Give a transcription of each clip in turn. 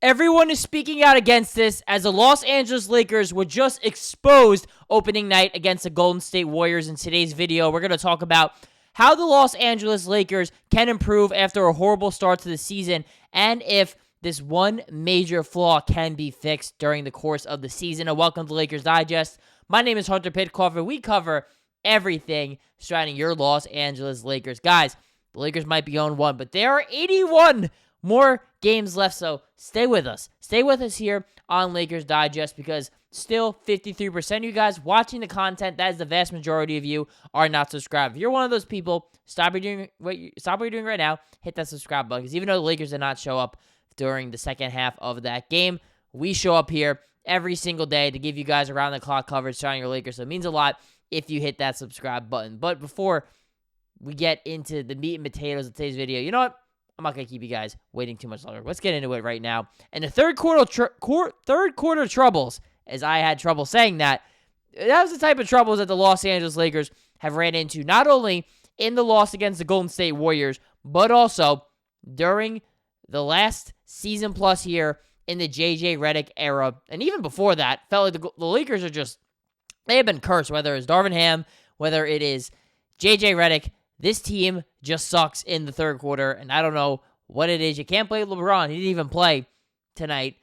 Everyone is speaking out against this as the Los Angeles Lakers were just exposed opening night against the Golden State Warriors. In today's video, we're going to talk about how the Los Angeles Lakers can improve after a horrible start to the season and if this one major flaw can be fixed during the course of the season. And welcome to Lakers Digest. My name is Hunter Pitcoff, and we cover everything surrounding your Los Angeles Lakers. Guys, the Lakers might be on 1, but there are 81 more games left, so stay with us. Stay with us here on Lakers Digest because still 53% of you guys watching the content, that is the vast majority of you, are not subscribed. If you're one of those people, stop what you're doing right now, hit that subscribe button because even though the Lakers did not show up during the second half of that game, we show up here every single day to give you guys around-the-clock coverage surrounding your Lakers, so it means a lot if you hit that subscribe button. But before we get into the meat and potatoes of today's video, you know what? I'm not going to keep you guys waiting too much longer. Let's get into it right now. And the third quarter troubles, as I had trouble saying that was the type of troubles that the Los Angeles Lakers have ran into, not only in the loss against the Golden State Warriors, but also during the last season plus here in the J.J. Redick era. And even before that, felt like the Lakers are just, they have been cursed, whether it's Darvin Ham, whether it is J.J. Redick. This team just sucks in the third quarter, and I don't know what it is. You can't play LeBron. He didn't even play tonight.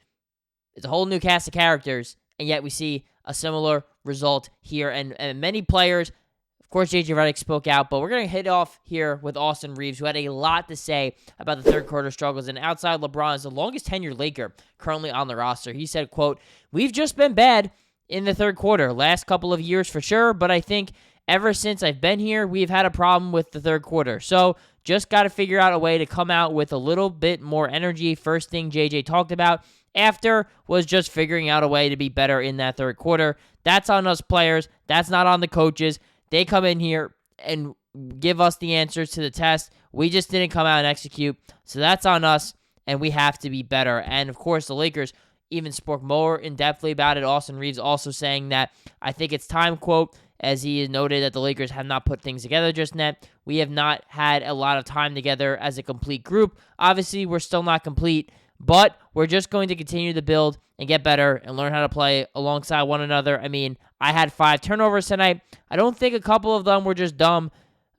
It's a whole new cast of characters, and yet we see a similar result here. And many players, of course, J.J. Redick spoke out, but we're going to hit off here with Austin Reaves, who had a lot to say about the third quarter struggles. And outside LeBron is the longest tenured Laker currently on the roster. He said, quote, "We've just been bad in the third quarter. Last couple of years for sure, but I think ever since I've been here, we've had a problem with the third quarter. So just got to figure out a way to come out with a little bit more energy." First thing JJ talked about after was just figuring out a way to be better in that third quarter. That's on us players. That's not on the coaches. They come in here and give us the answers to the test. We just didn't come out and execute. So that's on us, and we have to be better. And, of course, the Lakers even spoke more in-depthly about it. Austin Reaves also saying that, "I think it's time," quote, as he noted that the Lakers have not put things together just yet. "We have not had a lot of time together as a complete group. Obviously, we're still not complete, but we're just going to continue to build and get better and learn how to play alongside one another." I mean, I had 5 turnovers tonight. I don't think a couple of them were just dumb,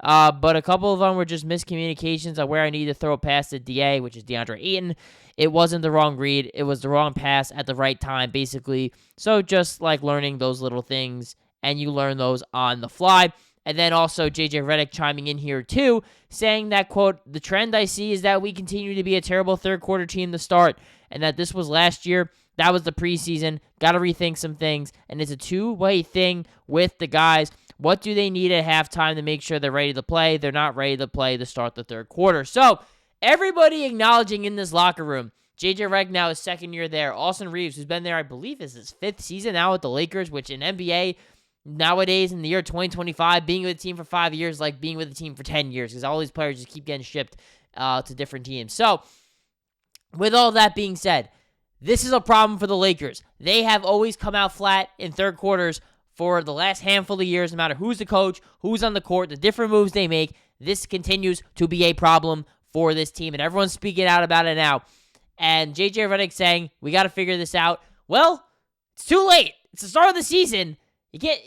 but a couple of them were just miscommunications on where I need to throw a pass to DA, which is DeAndre Ayton. It wasn't the wrong read. It was the wrong pass at the right time, basically. So just like learning those little things, and you learn those on the fly. And then also J.J. Redick chiming in here too, saying that, quote, "The trend I see is that we continue to be a terrible third quarter team to start, and that this was last year. That was the preseason. Got to rethink some things, and it's a two-way thing with the guys. What do they need at halftime to make sure they're ready to play? They're not ready to play to start the third quarter." So everybody acknowledging in this locker room. J.J. Redick now his second year there. Austin Reaves, who's been there, I believe, is his 5th season now with the Lakers, which in NBA nowadays, in the year 2025, being with a team for 5 years is like being with a team for 10 years because all these players just keep getting shipped to different teams. So, with all that being said, this is a problem for the Lakers. They have always come out flat in third quarters for the last handful of years, no matter who's the coach, who's on the court, the different moves they make. This continues to be a problem for this team, and everyone's speaking out about it now. And J.J. Redick saying, "We got to figure this out." Well, it's too late. It's the start of the season. You can't,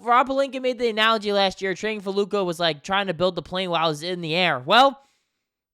Rob Pelinka made the analogy last year. Trading for Luka was like trying to build the plane while it was in the air. Well,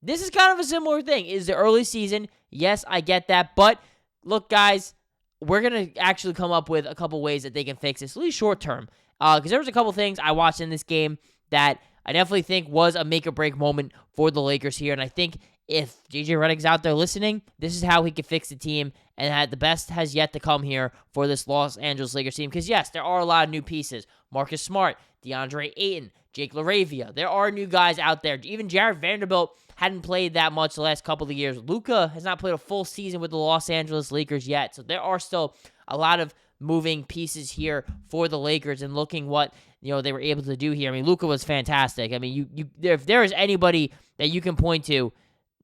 this is kind of a similar thing. It's the early season. Yes, I get that. But look, guys, we're going to actually come up with a couple ways that they can fix this, at least short term. Because there was a couple things I watched in this game that I definitely think was a make-or-break moment for the Lakers here. And I think if J.J. Redick's out there listening, this is how he could fix the team, and the best has yet to come here for this Los Angeles Lakers team. Because, yes, there are a lot of new pieces. Marcus Smart, DeAndre Ayton, Jake LaRavia. There are new guys out there. Even Jared Vanderbilt hadn't played that much the last couple of years. Luka has not played a full season with the Los Angeles Lakers yet. So there are still a lot of moving pieces here for the Lakers and looking what they were able to do here. I mean, Luka was fantastic. I mean, if there is anybody that you can point to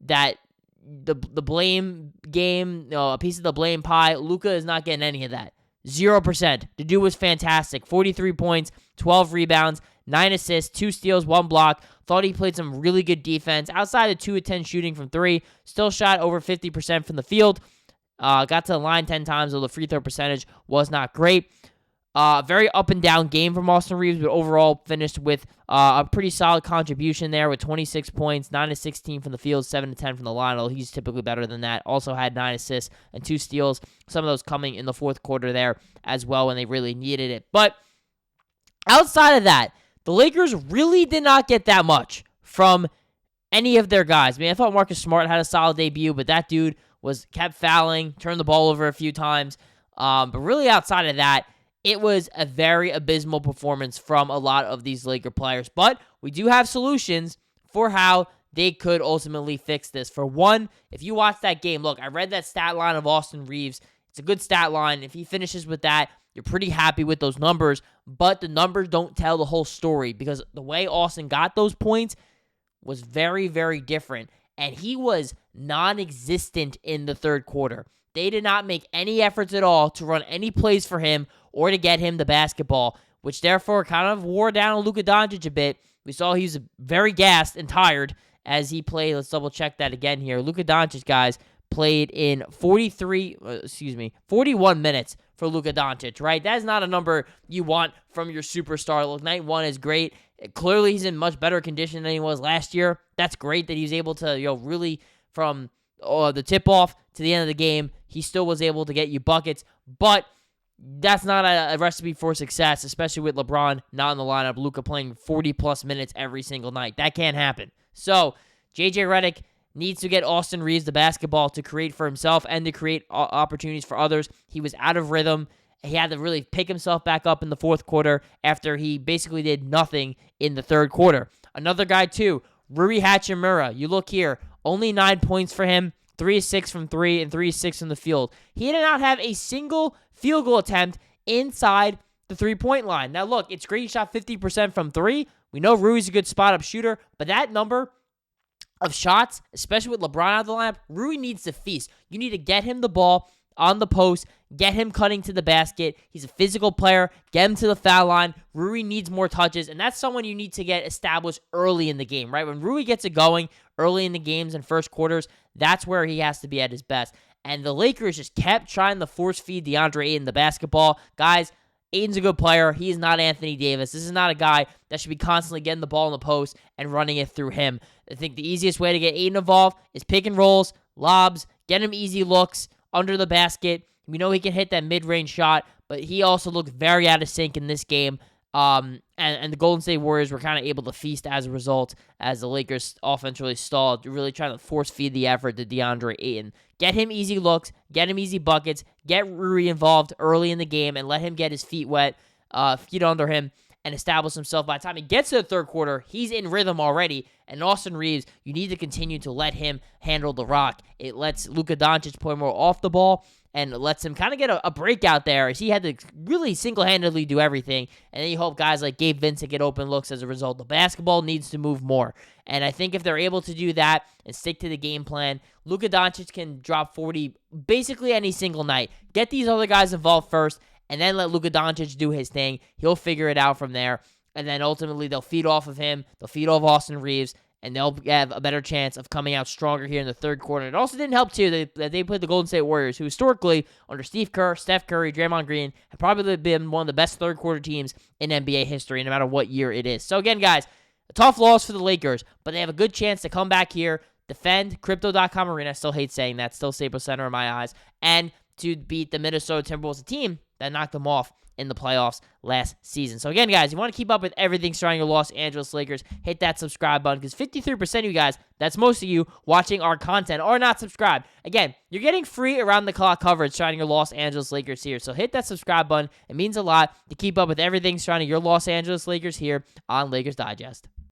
that the blame game, a piece of the blame pie, Luka is not getting any of that. 0%. The dude was fantastic. 43 points, 12 rebounds, 9 assists, 2 steals, 1 block. Thought he played some really good defense. Outside of 2 of 10 shooting from 3, still shot over 50% from the field. Got to the line 10 times, though the free throw percentage was not great. Very up and down game from Austin Reaves, but overall finished with a pretty solid contribution there with 26 points, 9 to 16 from the field, 7 to 10 from the line. Although he's typically better than that. Also had 9 assists and 2 steals. Some of those coming in the fourth quarter there as well when they really needed it. But outside of that, the Lakers really did not get that much from any of their guys. I mean, I thought Marcus Smart had a solid debut, but that dude kept fouling, turned the ball over a few times. But really outside of that, it was a very abysmal performance from a lot of these Laker players. But we do have solutions for how they could ultimately fix this. For one, if you watch that game, look, I read that stat line of Austin Reaves. It's a good stat line. If he finishes with that, you're pretty happy with those numbers. But the numbers don't tell the whole story because the way Austin got those points was very, very different. And he was non-existent in the third quarter. They did not make any efforts at all to run any plays for him or to get him the basketball, which therefore kind of wore down on Luka Doncic a bit. We saw he was very gassed and tired as he played. Let's double check that again here. Luka Doncic, guys, played in 41 minutes for Luka Doncic, right? That is not a number you want from your superstar. Look, night one is great. Clearly, he's in much better condition than he was last year. That's great that he was able to, really from the tip-off to the end of the game, he still was able to get you buckets. But that's not a recipe for success, especially with LeBron not in the lineup, Luka playing 40-plus minutes every single night. That can't happen. So, J.J. Redick needs to get Austin Reaves the basketball to create for himself and to create opportunities for others. He was out of rhythm. He had to really pick himself back up in the fourth quarter after he basically did nothing in the third quarter. Another guy, too, Rui Hachimura. You look here, only 9 points for him, 3 of 6 from 3, and 3 of 6 from the field. He did not have a single field goal attempt inside the three-point line. Now, look, it's great he shot 50% from 3. We know Rui's a good spot-up shooter, but that number of shots, especially with LeBron out of the lineup, Rui needs to feast. You need to get him the ball on the post, get him cutting to the basket. He's a physical player. Get him to the foul line. Rui needs more touches, and that's someone you need to get established early in the game, right? When Rui gets it going early in the games and first quarters, that's where he has to be at his best. And the Lakers just kept trying to force feed DeAndre Ayton the basketball. Guys, Ayton's a good player. He is not Anthony Davis. This is not a guy that should be constantly getting the ball in the post and running it through him. I think the easiest way to get Ayton involved is pick and rolls, lobs, get him easy looks under the basket. We know he can hit that mid-range shot, but he also looked very out of sync in this game. And the Golden State Warriors were kind of able to feast as a result as the Lakers offense really stalled, really trying to force feed the effort to DeAndre Ayton. Get him easy looks, get him easy buckets, get Rui involved early in the game, and let him get his feet wet, feet under him, and establish himself. By the time he gets to the third quarter, he's in rhythm already. And Austin Reaves, you need to continue to let him handle the rock. It lets Luka Doncic play more off the ball and lets him kind of get a breakout there as he had to really single-handedly do everything. And then you hope guys like Gabe Vincent get open looks as a result. The basketball needs to move more. And I think if they're able to do that and stick to the game plan, Luka Doncic can drop 40 basically any single night. Get these other guys involved first, and then let Luka Doncic do his thing. He'll figure it out from there. And then ultimately they'll feed off of him. They'll feed off Austin Reaves. And they'll have a better chance of coming out stronger here in the third quarter. It also didn't help, too, that they played the Golden State Warriors, who historically, under Steve Kerr, Steph Curry, Draymond Green, have probably been one of the best third-quarter teams in NBA history, no matter what year it is. So, again, guys, a tough loss for the Lakers, but they have a good chance to come back here, defend Crypto.com Arena. I still hate saying that. Still Staples Center in my eyes. And to beat the Minnesota Timberwolves, a team that knocked them off in the playoffs last season. So again, guys, you want to keep up with everything surrounding your Los Angeles Lakers, hit that subscribe button because 53% of you guys, that's most of you watching our content, are not subscribed. Again, you're getting free around-the-clock coverage surrounding your Los Angeles Lakers here. So hit that subscribe button. It means a lot to keep up with everything surrounding your Los Angeles Lakers here on Lakers Digest.